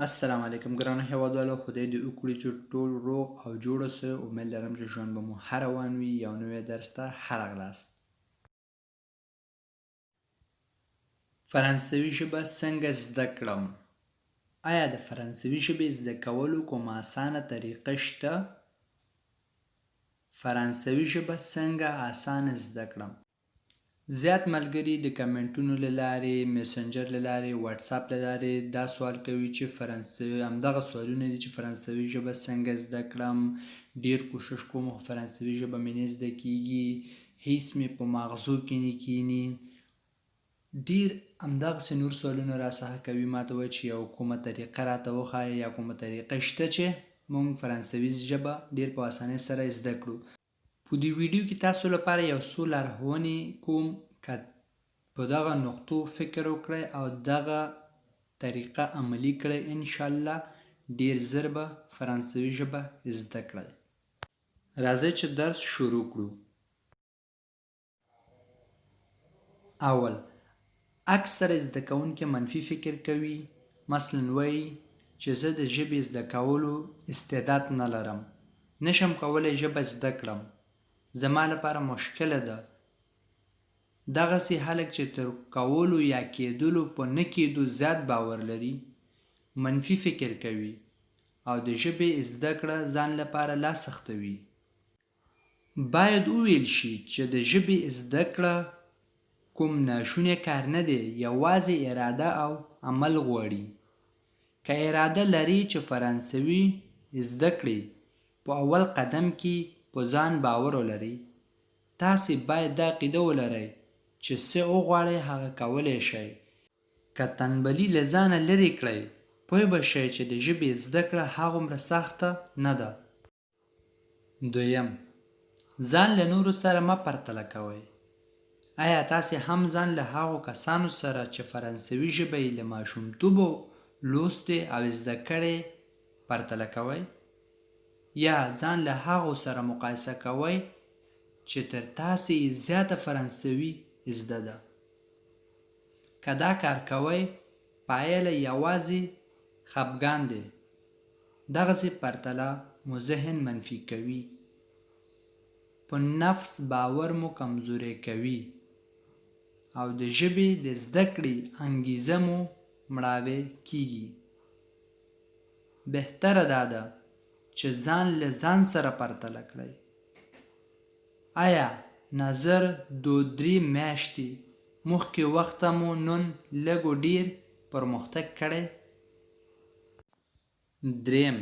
السلام علیکم ګرانو هیوادوالو، خدای دې وکړي چې ټول روغ او جوړ اوسئ. امید لرم چې ژوند به مو ښه روان وي. یو نوی درس ته ښه راغلاست. فرانسوي ژبه څنګه زده کړم؟ آیا د فرانسوي ژبې زده کولو کومه اسانه طریقه شته؟ فرانسوي ژبه څنګه اسانه زده کړم؟ زیات ملګري د کمنټونو له لارې، میسنجر له لارې، واتساپ له لارې دا سوال کوي چې همدغه سوالونه دي چې فرانسوي ژبه څنګه زده کړم. ډیر کوشش کوم خو فرانسوي ژبه مې نه زده کیږي، هیڅ مې په ماغزو کې نه کینی. ډیر همدغسې نور سوالونه راڅخه کوي، ماته وایي چې یو کومه طریقه راته وښایه یا کومه طریقه شته چې موږ فرانسوي ژبه ډیر په اسانۍ سره زده کړو. په دې ویډیو کې تاسو لپاره یو څو لارښوونې کوم که په دغه نقطو فکر وکړئ او دغه طریقه عملي کړئ، انشاءالله ډیر زر به فرانسوي ژبه زده کړئ. راځئ چې درس شروع کړو. اول، اکثره زده کوونکي منفي فکر کوي، مثلا وایي چې زه د ژبې زده کولو استعداد نه لرم، نشم کولی ژبه زده کړم، زما لپاره مشکله ده. دغسې خلک چې تر کولو یا کېدلو په نه کېدو زیات باور لري، منفي فکر کوي او د ژبې زده کړه ځان لپاره لا سختوي. باید وویل شي چې د ژبې زده کړه کوم ناشونی کار نه دی، یوازې اراده او عمل غواړي. که اراده لري چې فرانسوي زده کړئ، په اول قدم کې په ځان باور ولرئ. تاسې باید دا عقیده ولرئ چې څه وغواړئ هغه کولی شئ. که تنبلي له ځانه لرې کړئ، پوه به شئ چې د ژبې زده کړه هغومره سخته نه ده. دویم، ځان له نورو سره مه پرتله کوئ. آیا تاسې هم ځان له هغو کسانو سره چې فرانسوي ژبه یې له ماشومتوبه لوستې او زده کړې پرتله کوئ؟ یا ځان له هغو سره مقایسه کوئ چې تر تاسې زیاته فرانسوي زده ده؟ که دا کار کوئ، پایله یوازې خفګان دی. دغسې پرتله مو ذهن منفي کوي، په نفس باور مو کمزوری کوي او د ژبې د زده کړې انګیزه مو مړاوې کیږي. بهتره دا ده چې ځان له ځان سره پرتله کړئ. آیا نظر 2-3 میاشتې مخکې وخته مو نن لږ و ډیر پرمختګ کړی؟ دریم،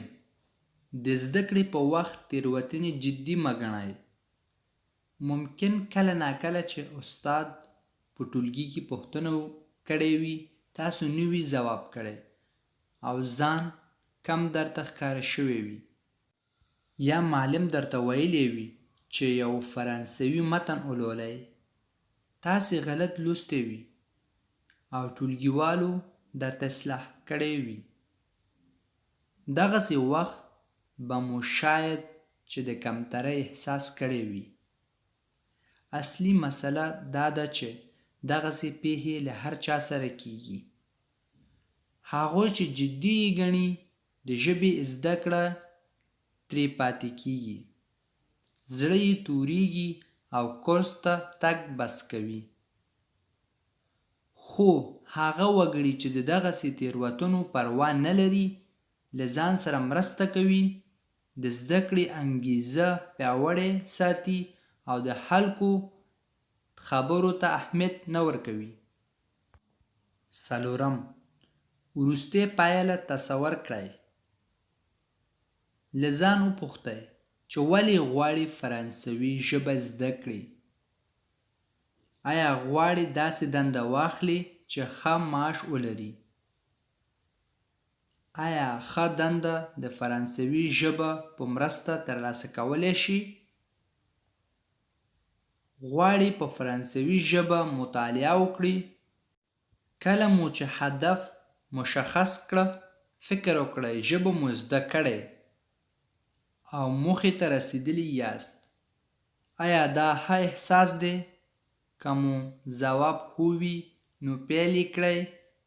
د زده کړې په وخت تېروتنې جدي مه ګڼئ. ممکن کله ناکله چې استاد په ټولګي کې پوښتنه کړې وي، تاسو نه وي ځواب کړی او ځان کم درته ښکاره شوی وي، یا معلم درته ویلی وي چې یو فرانسوي متن ولولئ، تاسې غلط لوستی وي او ټولګیوالو درته اصلاح کړی وي. دغسې وخت به مو شاید چې د کمترۍ احساس کړی وي. اصلي مسله دا ده چې دغسې پیښې له هر چا سره کیږي. هغوی چې جدي یې ګڼي، د ژبې زده کړه ترې پاتې کیږي، زړه یې توریږي او کورس ته تګ بس کوي. خو هغه وګړي چې د دغسې تېروتنو پروا نه لري، له ځان سره مرسته کوي، د زده کړې انګیزه پیاوړې ساتي او د خلکو خبرو ته اهمیت نه ورکوي. څلورم، وروستۍ پایله تصور کړئ. له ځان وپوښتئ چې ولې غواړئ فرانسوي ژبه زده کړئ. آیا غواړئ داسې دنده واخلئ چې ښه معاش ولري؟ آیا ښه دنده د فرانسوي ژبه په مرسته ترلاسه کولی شئ؟ غواړئ په فرانسوي ژبه مطالعه وکړئ؟ کله مو چې هدف مشخص کړه، فکر وکړئ ژبه مو زده کړئ او موخې ته رسیدلی یاست. آیا دا ښه احساس دی؟ که مو ځواب هو وي، نو پیل یې کړئ،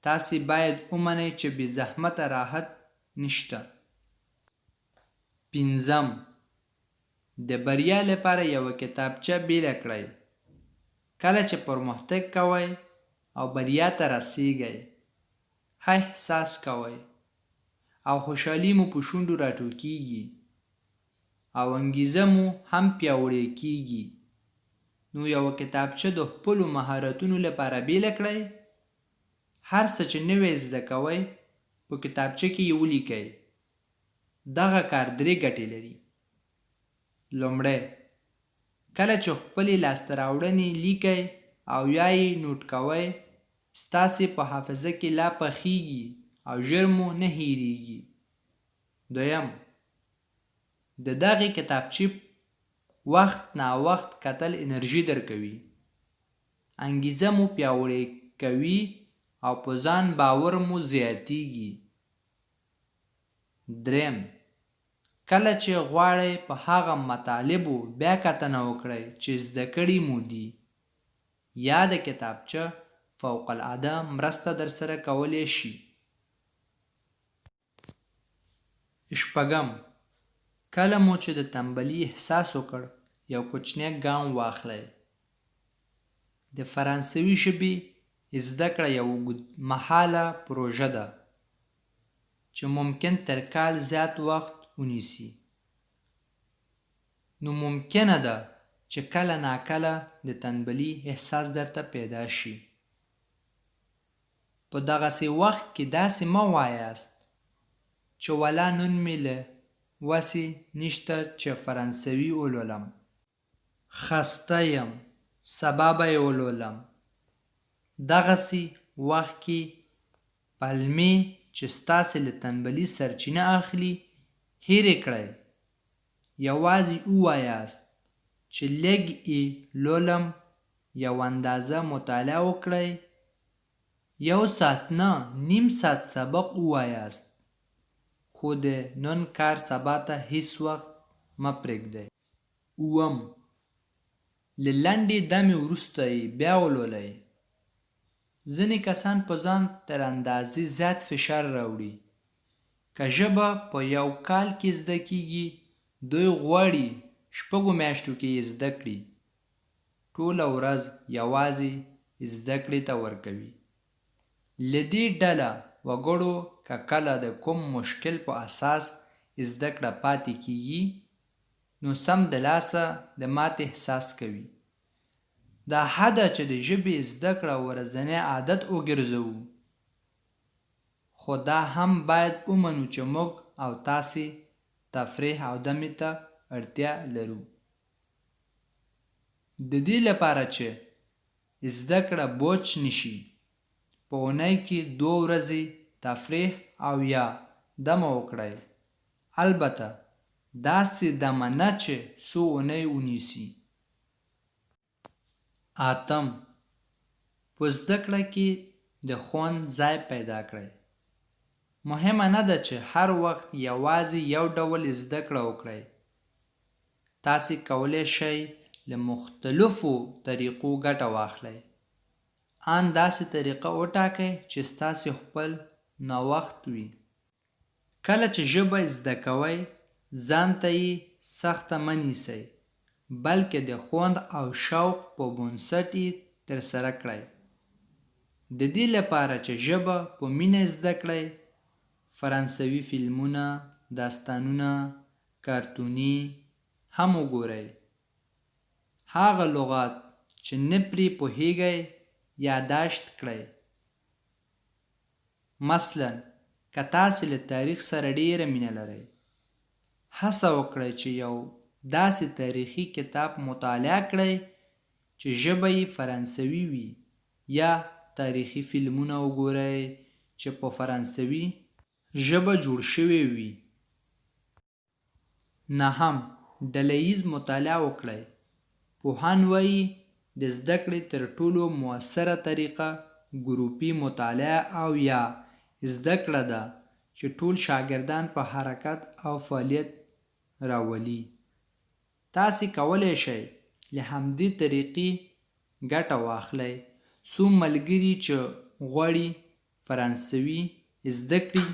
تاسې باید ومنئ چې بې زحمته راحت نشته. 5. د بریا لپاره یوه کتابچه بیله کړئ. کله چې پرمختګ کوئ او بریا ته رسیږئ، ښه احساس کوئ او خوشحالي مو په شونډو راټوکېږي او انګیزه مو هم پیاوړې کېږي. نو یوه کتابچه د خپلو مهارتونو لپاره بیله کړئ. هر څه چې نوی زده کوئ په کتابچه کې یې ولیکئ. دغه کار 3 ګټې لري. لومړی، کله چې خپلې لاسته راوړنې لیکئ او یا یې نوټ کوئ، ستاسې په حافظه کې لا پخیږي او ژر مو نه هیریږي. دویم، د دغې کتابچې وخت ناوخت کتل انرژي درکوي، انګیزه مو پیاوړې کوي او په ځان باور مو زیاتیږي. دریم، کله چې غواړئ په هغه مطالبو بیا کتنه وکړئ چې زده کړي مو دي، یا د کتابچه فوق العاده مرسته درسره کولی شي. 6. کله مو چې د تنبلي احساس وکړ، یو کوچنی ګام واخلئ. د فرانسوي ژبې زده کړه یو اوږدمهاله پروژه ده چې ممکن تر کال زیات وخت ونیسي. نو ممکنه ده چې کله ناکله د تنبلي احساس درته پیدا شي. په دغسې وخت کې داسې مه وایاست چې ولا نن مې له وسې نشته چې فرانسوي ولولم، خسته یم، سبا به یې ولولم. دغسې وخت کې پلمې چې ستاسې له تنبلي سرچینه اخلي هیرې کړئ. یوازې ووایاست چې لږ یې لولم، یو اندازه مطالعه وکړئ. 1 ساعت نه 1.5 ساعت سبق ووایاست، خو د نن کار سبا ته هیڅ وخت مه پرېږدئ. 7. له لنډې دمې وروسته یې بیا ولولئ. ځینې کسان په ځان تر اندازې زیات فشار راوړي. که ژبه په 1 کال کې زده کېږي، دوی غواړي 6 میاشتو کې یې زده کړي. ټوله ورځ یوازې زده کړې ته ورکوي. له دې ډله وګړو که کله د کوم مشکل په اساس زده کړه پاتې کېږي، نو سم د لاسه د ماتې احساس کوي. دا حده چې د ژبې زده کړه ورځنی عادت وګرځوو. خو دا هم باید ومنو چې موږ او تاسې تفریح او دمې ته اړتیا لرو. د دې لپاره چې زده کړه بوج نشي، په اونۍ کې 2 ورځې تفریح او یا دمه وکړئ. البته داسې دمه نه چې څو اونۍ ونیسي. 8. په زده کړه کې د خوند ځای پیدا کړئ. مهمه نه ده چې هر وخت یوازې یو ډول زده کړه وکړئ. تاسې کولی شئ له مختلفو طریقو ګټه واخلئ. ان داسې طریقه وټاکئ چې ستاسې خپل نوښت وي. کله چې ژبه زده کوئ، ځان ته یې سخته مه نیسئ، بلکې د خوند او شوق په بنسټ یې ترسره کړئ. د دې لپاره چې ژبه په مینه زده کړئ، فرانسوي فلمونه، داستانونه، کارتوني هم وګورئ. هغه لغات چې نه پرې پوهیږئ یادداشت کړئ. مثلا که تاسې له تاریخ سره ډیره مینه لرئ، هڅه وکړئ چې یو داسې تاریخي کتاب مطالعه کړئ چې ژبه یې فرانسوي وي، یا تاریخي فلمونه وګورئ چې په فرانسوي ژبه جوړ شوي وي. 9. ډلهییز مطالعه وکړئ. پوهان وایي د زده کړې تر ټولو مؤثره طریقه ګروپي مطالعه او یا زده کړه ده چې ټول شاګردان په حرکت او فعالیت راولي. تاسې کولی شئ له همدې طریقې ګټه واخلئ. څو ملګري چې غواړي فرانسوي زده کړي،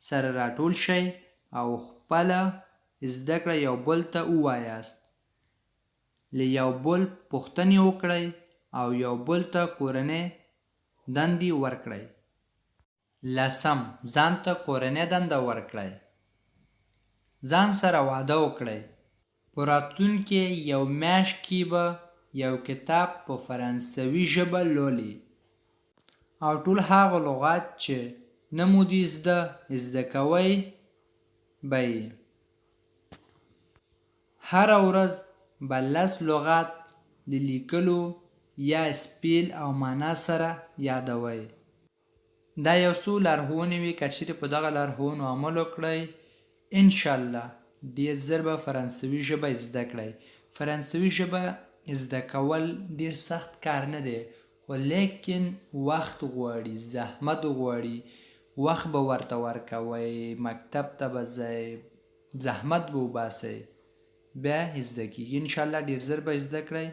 سره راټول شئ او خپله زده کړه یو بل ته ووایاست. له یو بل پوښتنې وکړئ او یو بل ته کورنۍ دندې ورکړئ. 10. ځان ته کورنۍ دنده ورکړئ. ځان سره وعده وکړئ په راتلونکې یو میاشت کې به یو کتاب په فرانسوي ژبه لولئ او ټول هغه لغات چې نه مو دي زده کوئ به یې. هره ورځ به 10 لغات له لیکلو یا سپیل او معنا سره یادوئ. دا یو څو لارښوونې وې، که چیرې په دغه لارښوونو عمل وکړئ انشاءالله ډېر ژر به فرانسوي ژبه زده کړئ. فرانسوي ژبه زده کول ډېر سخت کار نه دی، خو لیکن وخت غواړي، زحمت غواړي. وخت به ورته ورکوئ، مکتب ته به ځئ، زحمت به وباسئ، بیا زده کېږي. انشاءالله ډېر ژر به زده کړئ.